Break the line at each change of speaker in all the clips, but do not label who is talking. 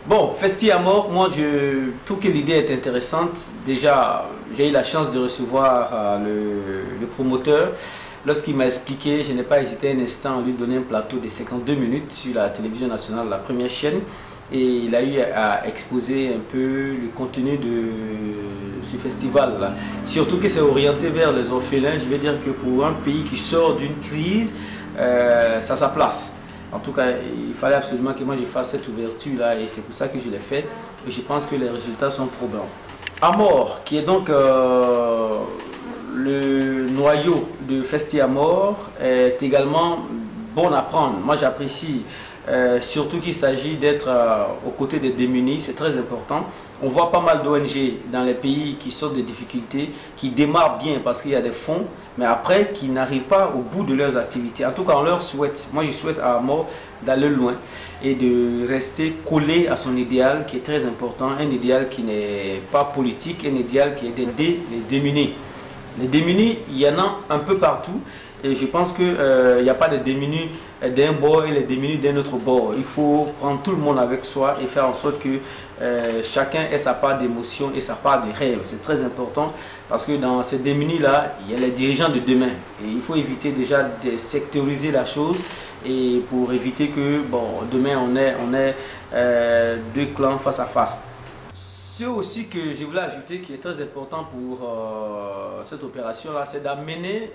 Bon, Festi à mort, moi je trouve que l'idée est intéressante. Déjà, j'ai eu la chance de recevoir le promoteur. Lorsqu'il m'a expliqué, je n'ai pas hésité un instant à lui donner un plateau de 52 minutes sur la télévision nationale, la première chaîne. Et il a eu à exposer un peu le contenu de ce festival-là. Surtout que c'est orienté vers les orphelins. Je veux dire que pour un pays qui sort d'une crise, ça a sa place. En tout cas, il fallait absolument que moi je fasse cette ouverture-là et c'est pour ça que je l'ai fait. Et je pense que les résultats sont probants. Amor, qui est donc le noyau de Festi Amor, est également bon à prendre. Moi j'apprécie surtout qu'il s'agit d'être aux côtés des démunis, c'est très important. On voit pas mal d'ONG dans les pays qui sortent des difficultés, qui démarrent bien parce qu'il y a des fonds, mais après qui n'arrivent pas au bout de leurs activités. En tout cas, on leur souhaite, moi je souhaite à Amor d'aller loin et de rester collé à son idéal qui est très important, un idéal qui n'est pas politique, un idéal qui est d'aider les démunis. Les démunis, il y en a un peu partout. Et je pense qu'il n'y a pas de démunis d'un bord et les démunis d'un autre bord. Il faut prendre tout le monde avec soi et faire en sorte que chacun ait sa part d'émotion et sa part de rêve. C'est très important parce que dans ces démunis-là, il y a les dirigeants de demain. Et il faut éviter déjà de sectoriser la chose et pour éviter que bon, demain on ait deux clans face à face. Ce aussi que je voulais ajouter qui est très important pour cette opération-là, c'est d'amener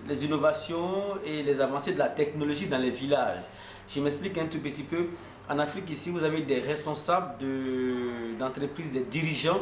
les innovations et les avancées de la technologie dans les villages. Je m'explique un tout petit peu. En Afrique, ici, vous avez des responsables d'entreprises, des dirigeants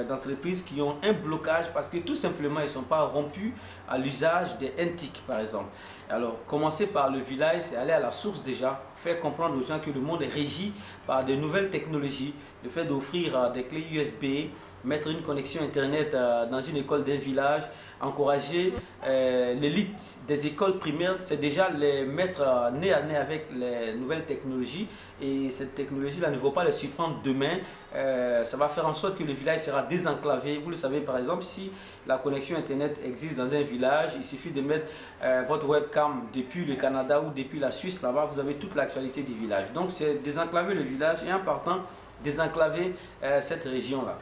d'entreprises qui ont un blocage parce que tout simplement, ils ne sont pas rompus à l'usage des NTIC, par exemple. Alors, commencer par le village, c'est aller à la source déjà, faire comprendre aux gens que le monde est régi par de nouvelles technologies, le fait d'offrir des clés USB, mettre une connexion Internet dans une école d'un village, encourager l'élite des écoles primaires, c'est déjà les mettre nez à nez avec les nouvelles technologies et cette technologie-là ne va pas les surprendre demain. Ça va faire en sorte que le village sera désenclavé. Vous le savez par exemple, si la connexion Internet existe dans un village, il suffit de mettre votre webcam depuis le Canada ou depuis la Suisse, là-bas vous avez toute l'actualité du village. Donc c'est désenclaver le village et en partant désenclaver cette région-là.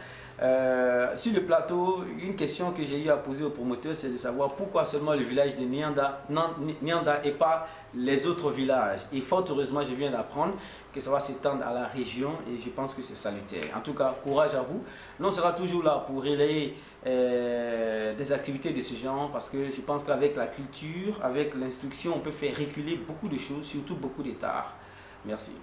Sur le plateau, une question que j'ai eu à poser au promoteur, c'est de savoir pourquoi seulement le village de Nianda et pas les autres villages. Et fort heureusement, je viens d'apprendre que ça va s'étendre à la région et je pense que c'est salutaire. En tout cas, courage à vous. Nous, on sera toujours là pour relayer des activités de ce genre parce que je pense qu'avec la culture, avec l'instruction, on peut faire reculer beaucoup de choses, surtout beaucoup d'états. Merci.